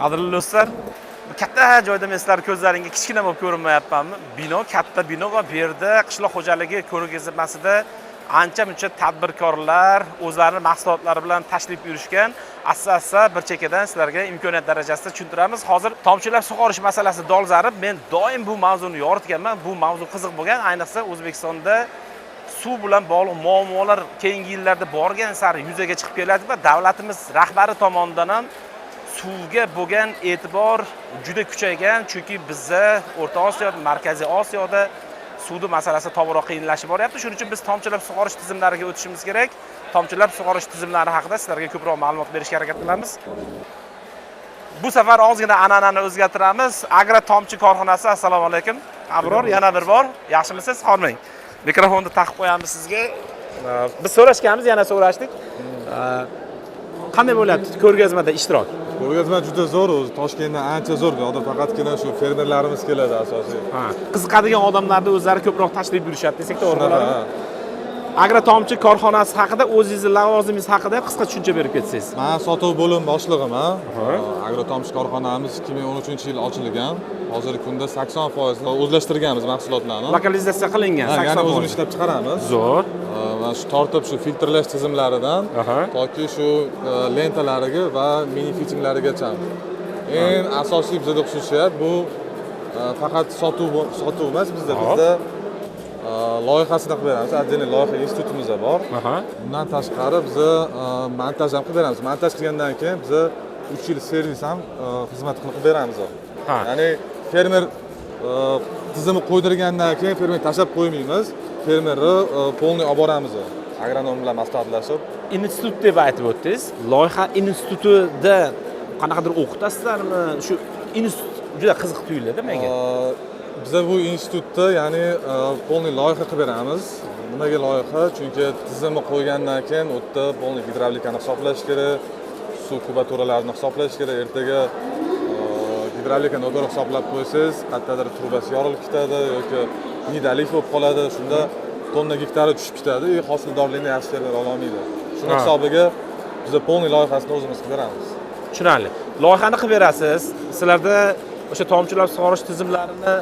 Qadrli do'stlar, katta joyda men sizlar ko'zlaringga kichkina bo'lib ko'rinmayapmanmi? Bino katta bino va bu yerda qishloq xo'jaligi ko'rgazmasida ancha-muncha tadbirkorlar o'zlarining mahsulotlari bilan tashrif buyurishgan. Asta-asta bir chekkadan sizlarga imkoniyat darajasida tushuntiramiz. Hozir tomchilab sug'orish masalasi dolzarb. Men doim bu mavzuni yoritganman. Bu mavzu qiziq bo'lgan, ayniqsa O'zbekistonda suv bilan bog'liq muammolar keyingi yillarda borgan sari yuzaga chiqib keladi va davlatimiz rahbari tomonidan ham suvga bo'lgan e'tibor juda kuchaygan, chunki bizda O'rta Osiyo, Markaziy Osiyoda suvning masalasi tobora qiyinlashib boryapti. Shuning uchun biz tomchilab sug'orish tizimlariga o'tishimiz kerak. Tomchilab sug'orish tizimlari haqida sizlarga ko'proq ma'lumot berishga harakat qilamiz. Bu safar ozgina an'anani o'zgartiramiz. Agro tomchi korxonasi, assalomu alaykum. Abror, yana bir bor. Yaxshimisiz? Hormang. Mikrofonni taqib qo'yamiz sizga. Biz so'rashganmiz, yana so'rashdik. Qanday bo'lyapti ko'rgazmada ishtirok? Ko'rgazma juda zo'r, o'zi Toshkentdan ancha zo'r. Bu yerda faqatgina shu fermerlarimiz keladi asosiy. Qiziqadigan odamlarni o'zlari ko'proq tashrif buyurishadi desak to'g'ri bo'ladimi? Agro tomchi korxonasi haqida, o'zingizning lavozimingiz haqida qisqa tushuncha berib ketsangiz. Men sotuv bo'lim boshlig'iman. Agro tomchi korxonamiz 2013-yil ochilgan. Hozirgi kunda 80% o'zlashtirganmiz mahsulotlarni. Lokalizatsiya qilingan 80%. Ya'ni o'zimiz ishlab chiqaramiz. Zo'r. Va shu tortib shu filtrlash tizimlaridan toki shu lentalariga va mini fittinglarigacha. Eng asosiy bizda xususiyat bu faqat sotuv emas, bizda loyihasini qilib beramiz. Отдельный loyiha institutimiz bor. Bundan tashqari biz montaj ham qilib beramiz. Montaj qilgandan keyin biz 3 yil servis ham xizmat qilib beramiz. Ya'ni fermer tizimni qo'ydirgandan keyin fermer tashlab qo'ymaymiz. Fermerni polniy olib boramiz. Agronom bilan maslahatlashib. Institut deb aytib o'tdingiz. Loyiha institutida qanaqadir o'qitasizlarmi? Shu institut juda qiziq tuyuladi menga. Biz bu institutda, ya'ni polniy loyiha qilib beramiz. Nimaga loyiha? Chunki tizimni qo'ygandan keyin u yerda polniy gidravlikani hisoblash kerak, suv kubaturalarini hisoblash kerak. Ertaga gidravlikani to'g'ri hisoblab qo'ysangiz, qayerdadir trubasi yorilib ketadi yoki nidalik bo'lib qoladi. Shunda tonna gektari tushib ketadi, hosildorlikni yaxshi fermer ola olmaydi. Shuning hisobiga biz polniy loyihasini o'zimiz qilib beramiz. Tushunarli. Loyihani qilib berasiz. Sizlarda o'sha tomchilab sug'orish tizimlarini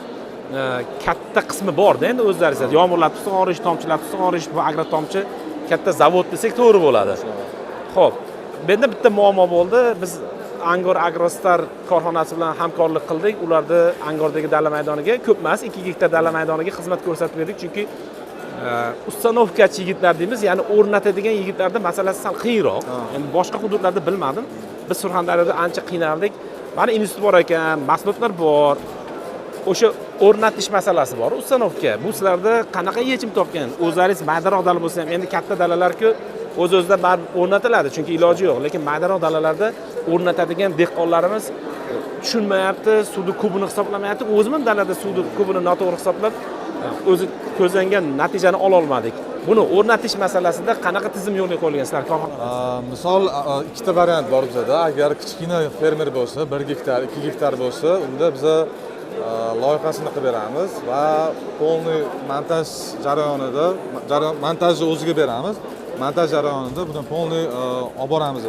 katta qismi bor-da, endi o'zlaringiz yomg'irlatib sug'orish, tomchilab sug'orish, bu agro tomchi katta zavod desak to'g'ri bo'ladi. Xo'p, menda bitta muammo bo'ldi. Biz Angor Agrostar korxonasi bilan hamkorlik qildik. Ularni Angordagi dala maydoniga ko'p emas, 2 gektar dala maydoniga xizmat ko'rsatib berdik, chunki ustanovkachi yigitlar deymiz, ya'ni o'rnatadigan yigitlarda masalasi sal qiyinroq. Endi boshqa hududlarda bilmadim. Biz Surxondaryoda ancha qiynaldik. Mana institut bor ekan, mahsulotlar bor. O'sha o'rnatish masalasi bor, ustanovka. Bu sizlarda qanaqa yechim topgan? O'zlaringiz maydaroq dala bo'lsa ham, endi katta dalalar-ku o'z-o'zidan baribir o'rnatiladi, chunki iloji yo'q. Lekin maydaroq dalalarda o'rnatadigan dehqonlarimiz tushunmayapti, suvni kubini hisoblamayapti. O'zim ham dalada suvni kubini noto'g'ri hisoblab, o'zi ko'zlangan natijani ola olmadik. Buni o'rnatish masalasida qanaqa tizim yo'lga qo'yilgan sizlar korxonada? Misol ikkita variant bor bizda. Agar kichkina fermer bo'lsa, 1 gektar, 2 gektar bo'lsa, unda biz loyihasini qilib beramiz va polniy montaj jarayonida, montajni o'ziga beramiz. Montaj jarayonida buni polniy olib boramiz.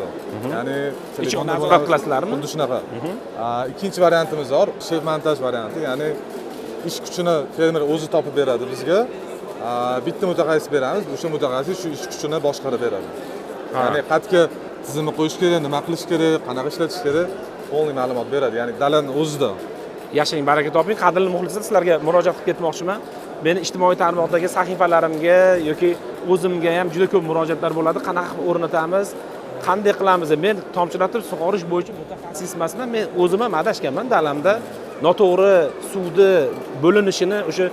Ya'ni telefonda nazorat qilasizlarmi? Xuddi shunaqa. Ikkinchi variantimiz bor, shef montaj varianti, ya'ni ish kuchini fermer o'zi topib beradi bizga. Bitta mutaxassis beramiz, o'sha mutaxassis shu ish kuchini boshqarib beradi. Ya'ni qayerga tizimni qo'yish kerak, nima qilish kerak, qanaqa ishlatish kerak, polniy ma'lumot beradi. Ya'ni dalaning o'zida. Yashang, baraka toping. Qadrli muxlislar, sizlarga murojaat qilib ketmoqchiman. Meni ijtimoiy tarmoqdagi sahifalarimga yoki o'zimga ham juda ko'p murojaatlar bo'ladi. Qanaqa qilib o'rnatamiz, qanday qilamiz? Men tomchilatib sug'orish bo'yicha mutaxassis emasman. Men o'zim ham adashganman dalamda. Noto'g'ri suvni bo'linishini, o'sha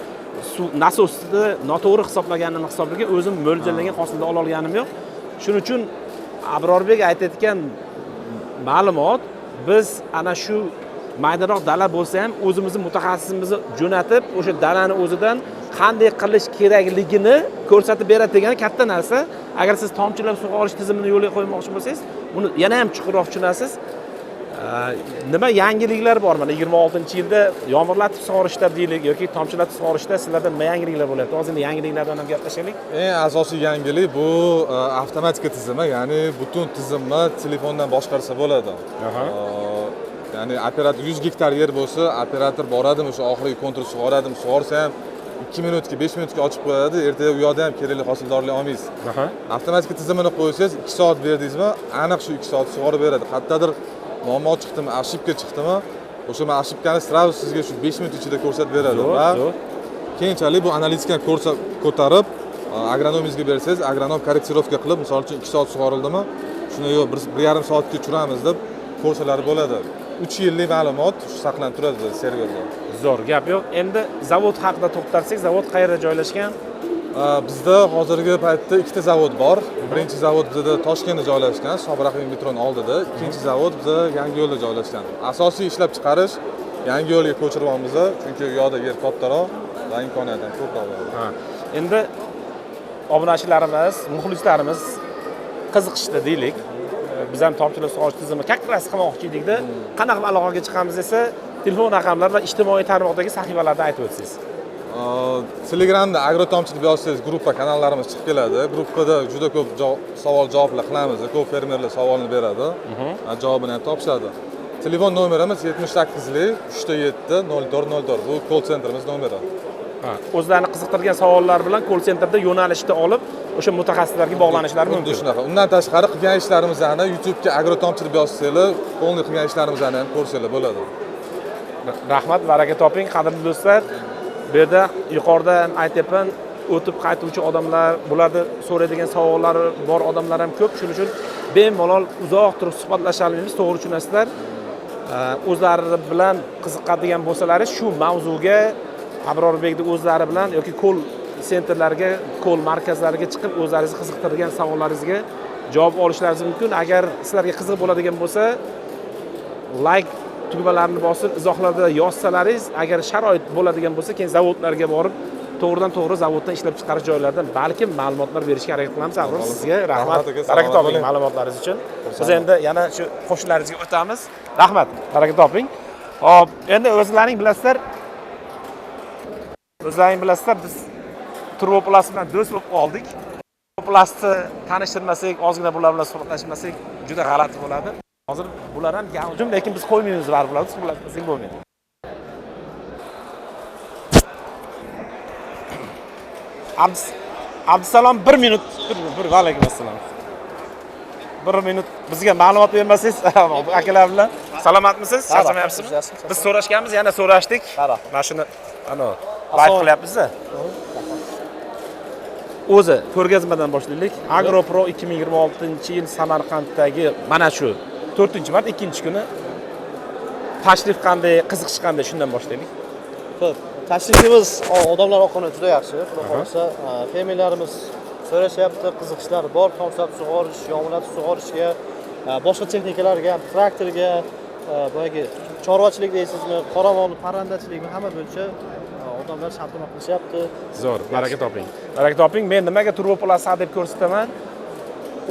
suv nasosni noto'g'ri hisoblaganini hisoblagan, o'zim mo'ljallagan hosilni ola olganim yo'q. Shuning uchun Abrorbek aytayotgan ma'lumot biz ana shu maydaroq dala bo'lsa ham o'zimizning mutaxassisimizni jo'natib, o'sha dalani o'zidan qanday qilish kerakligini ko'rsatib beradi degan katta narsa. Agar siz tomchilab sug'orish tizimini yo'lga qo'ymoqchi bo'lsangiz, buni yana ham chuqurroq tushunasiz. Nima yangiliklar bor? Mana 26-yilda yomg'irlatib sug'orishda deylik yoki tomchilatib sug'orishda sizlarda nima yangiliklar bo'lyapti? Hozir yangiliklardan ham gaplashaylik. Eng asosiy yangilik bu avtomatika tizimi, ya'ni butun tizimni telefondan boshqarsa bo'ladi. Ya'ni operator 100 gektar yer bo'lsa, operator boradimi, o'sha oxirgi kontur sug'oradimi, sug'orsa ham 2 minutga, 5 minutga ochib qo'yadi. Ertaga u yoqda ham kerakli hosildorlik olmaysiz. Avtomatik tizimini qo'ysangiz, 2 soat berdingizmi, aniq shu 2 soat sug'orib beradi. Qayerdadir muammo chiqdimi, ошибка chiqdimi, o'sha ошибкani sразу sizga shu 5 minut ichida ko'rsatib beradi. Va keyinchalik bu analitikani ko'tarib, agronomingizga bersangiz, agronom korreksirovka qilib, misol uchun 2 soat sug'orildimi, shuni yo'q 1,5 soatga tushiramiz deb ko'rsalar bo'ladi. 3 yillik ma'lumot saqlanib turadi serverda. Zo'r gap yo'q. Endi zavod haqida to'xtalsak, zavod qayerda joylashgan? Bizda hozirgi paytda ikkita zavod bor. Birinchi zavod bizda Toshkentda joylashgan, Sobraxim metroning oldida. Ikkinchi zavod bizda Yangiyo'lda joylashgan. Asosiy ishlab chiqarish Yangiyo'lga ko'chiryapmiz, chunki u yoqda yer kattaroq va imkoniyat ham ko'proq. Endi obunachilarimiz, muxlislarimiz qiziqishdi deylik. Biz ham tomchilik sug'orish tizimi kakras qilmoqchi edikda, qanaqa aloqaga chiqamiz desa, telefon raqamlar va ijtimoiy tarmoqdagi sahifalarda aytib o'tsangiz. Telegramda agrotomchilik yozsangiz, gruppa kanallarimiz chiqib keladi. Gruppada juda ko'p savol-javoblar qilamiz. Ko'p fermerlar savolni beradi. Javobini ham topishadi. Telefon nomerimiz 78lik 37 0404. Bu call centerimiz nomeri. O'zlarini qiziqtirgan savollar bilan call centerda yo'nalishni olib, o'sha mutaxassislarga bog'lanishlari mumkin. Shunaqa. Undan tashqari qilgan ishlarimizni YouTube'ga agrotomchilik yozsangiz, qo'lni qilgan ishlarimizni ham ko'rsangiz bo'ladi. Rahmat, baraka toping, qadrli do'stlar. Bu yerda yuqorida ham aytibman, o'tib qaytuvchi odamlar, bularda so'raydigan savollari bor odamlar ham ko'p. Shuning uchun bemalol uzoq turib suhbatlashamiz, to'g'ri tushunasizlar. O'zlari bilan qiziqadigan bo'lsalaringiz shu mavzuga Abrorbekni o'zlari bilan yoki call senterlarga, call markazlariga chiqib o'zlaringizni qiziqtirgan savollaringizga javob olishlaringiz mumkin. Agar sizlarga qiziq bo'ladigan bo'lsa, like tugmalarini bosib izohlarda yozsalaringiz, agar sharoit bo'ladigan bo'lsa, keyin zavodlarga borib, to'g'ridan-to'g'ri zavoddan ishlab chiqarish joylaridan balkim ma'lumotlar berishga harakat qilamiz. Abror, sizga rahmat. Baraka toping ma'lumotlaringiz uchun. Biz endi yana shu qo'shnilaringizga o'tamiz. Rahmat, baraka toping. Xo'p, endi o'zlaring bilasizlar, biz Turboplast bilan do'st bo'lib qoldik. Turboplastni tanishtirmasak, ozgina bular bilan suhbatlashmasak, juda g'alati bo'ladi. Hozir bular ham gavjum, lekin biz qo'ymaymiz baribir bularni suhbatlashmasak bo'lmaydi. Abdusalom 1 minut. Va alaykum assalom. 1 minut bizga ma'lumot bermasangiz, akalar bilan salomatmisiz? Charchamayapsizmi? Biz so'rashganmiz, yana so'rashdik. Mana shuni bayt qilyapmiz-da. O'zi ko'rgazmadan boshlaylik. AgroPro 2026-yil Samarqanddagi mana shu 4-mart 2-kuni tashrif qanday, qiziqish qanday, shundan boshlaylik. Xo'p, tashrifimiz odamlar oqimi juda yaxshi. Xudo xolasa, fermerlarimiz so'rashyapti, qiziqishlari bor, tomchilatib sug'orish, yomg'irlatib sug'orishga, boshqa texnikalarga, traktorga, boyagi chorvachilik deysizmi, qoramol, parrandachilikni hamma bo'yicha odamlar shartnoma qilishyapti. Zo'r, baraka toping. Baraka toping. Men nimaga Turboplast deb ko'rsataman?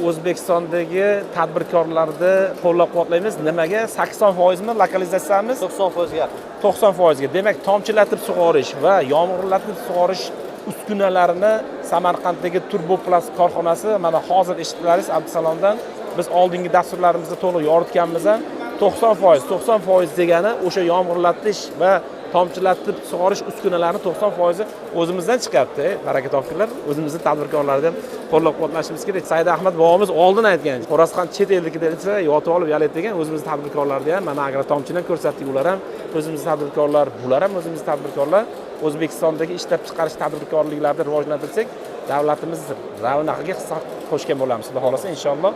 O'zbekistondagi tadbirkorlarni qo'llab-quvvatlaymiz. Nimaga? 80% mi lokalizatsiyamiz? 90% ga. 90% ga. Demak, tomchilatib sug'orish va yomg'irlatib sug'orish uskunalarini Samarqanddagi Turboplast korxonasi mana hozir eshitdilaringiz Abdusalomdan. Biz oldingi dasturlarimizda to'liq yoritganmiz ham. 90% degani o'sha yomg'irlatish va tomchilatib sug'orish uskunalarini 90% o'zimizdan chiqyapti. Baraka topinglar. O'zimizning tadbirkorlarni qo'llab-quvvatlashimiz kerak. Said Ahmad bobomiz oldin aytgan, Xo'rozqon chet ellikida desa, yotib olib yalaydi degan. O'zimizning tadbirkorlarni ham mana agrotomchidan ko'rsatdik, ular ham o'zimizning tadbirkorlar, bular ham o'zimizning tadbirkorlar. O'zbekistondagi ishlab chiqarish tadbirkorliklarni rivojlantirsak, davlatimiz ravnaqiga hissa qo'shgan bo'lamiz. Xudo xolasa inshaalloh.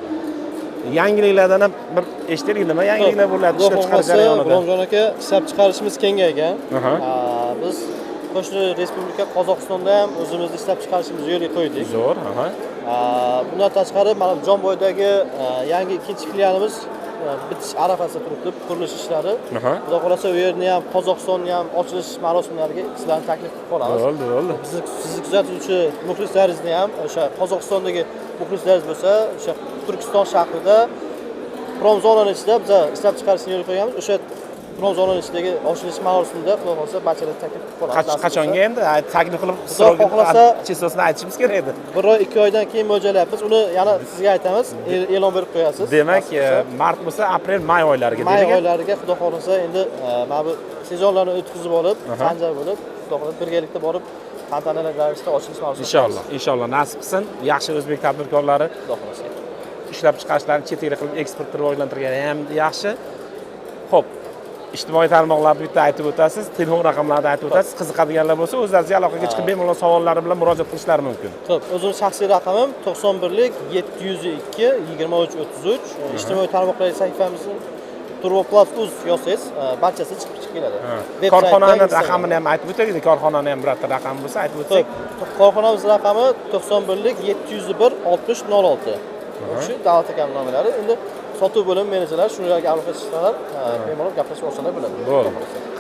Yangiliklardan ham bir eshitdik, nima yangiliklar bo'ladi ishlab chiqarish jarayonida. G'ulomjon aka, ishlab chiqarishimiz kengaygan. Biz qo'shni respublika Qozog'istonda ham o'zimizni ishlab chiqarishimizni yo'lga qo'ydik. Zo'r, Bundan tashqari mana Jonboydagi yangi ikkinchi filialimiz bitish arafasida turibdi, qurilish ishlari. Xudo xolasa u yerni ham Qozog'istonni ham ochilish marosimlariga sizlarni taklif qilib qolamiz. Bo'ldi. Sizni kuzatuvchi muxlislaringizni ham o'sha Qozog'istondagi muxlislaringiz bo'lsa, o'sha Turkiston shahrida Promzonani ichida biz ishlab chiqarishni yo'l qo'yamiz. O'sha bronzalanishdagi ochilish marosimida xudo xohlasa barchalar taklif qilib qolamiz. Qachonga endi taklif qilib xohlasa- chistosini aytishimiz kerak edi. 1 oy 2 oydan keyin mo'ljallayapmiz. Uni yana sizga aytamiz, e'lon berib qo'yasiz. Demak, mart bo'lsa, aprel, may oylariga may dedik. oylariga xudo xohlasa endi mana bu sezonlarni o'tkazib olib, sanjar bo'lib, xudo xohlasa birgalikda borib tantanali ravishda ochilish marosimi. Inshaalloh nasib qilsin. Yaxshi o'zbek tadbirkorlari xudo xohlasa. ishlab chiqarishlarini chet elga qilib eksportni rivojlantirgani ham yaxshi. Xo'p, ijtimoiy tarmoqlarda bitta aytib o'tasiz, telefon raqamlarini aytib o'tasiz. Qiziqadiganlar bo'lsa, o'zlaringiz aloqaga chiqib bemalol savollari bilan murojaat qilishlari mumkin. Xo'p, o'zimning shaxsiy raqamim 91lik 702 2333. Ijtimoiy tarmoqlar sahifamizni turboplus.uz yozsangiz, barchasi chiqib keladi. Korxonani raqamini ham aytib o'taylik, korxonani ham birorta raqam bo'lsa aytib o'tsak. Korxonamiz raqami 91lik 701 6006. Shu davlat akam nomalari. Endi sotuv bo'lim menejerlari shunlarga aloqa qilsalar, bemalol gaplashib olsalar bo'ladi. Bo'ldi.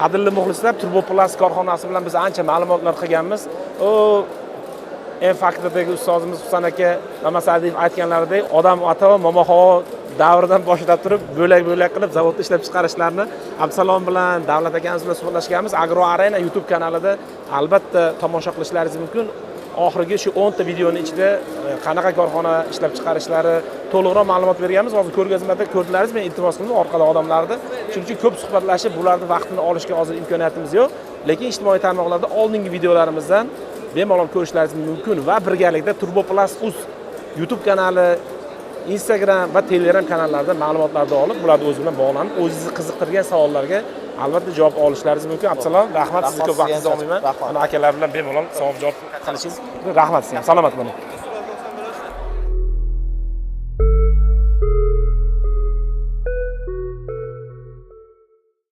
Qadrli muxlislar, Turboplast korxonasi bilan biz ancha ma'lumotlar qilganmiz. Faktdagi ustozimiz Husan aka Mamasadiev aytganlaridek, odam ota va momoxo davridan boshlab turib bo'lak-bo'lak qilib zavodda ishlab chiqarishlarni Absalom bilan, Davlat akamiz bilan suhbatlashganmiz. Agro Arena YouTube kanalida albatta tomosha qilishlaringiz mumkin. Oxirgi shu 10 ta videoning ichida qanaqa korxona ishlab chiqarishlari to'liqroq ma'lumot berganmiz. Hozir ko'rgazmada ko'rdilaringiz, men iltimos qildim orqada odamlarni. Shuning uchun ko'p suhbatlashib, bularning vaqtini olishga hozir imkoniyatimiz yo'q. Lekin ijtimoiy tarmoqlarda oldingi videolarimizdan bemalol ko'rishlaringiz mumkin va birgalikda Turboplus.uz YouTube kanali, Instagram va Telegram kanallarida ma'lumotlarni olib, bularni o'z bilan bog'lanib, o'zingizni qiziqtirgan savollarga albatta javob olishlaringiz mumkin. Absalom, rahmat, sizga ko'p vaqtingizni olmayman. Ana akalar bilan bemalol savol javob qilishingiz. Rahmat sizga. Salomat bo'ling.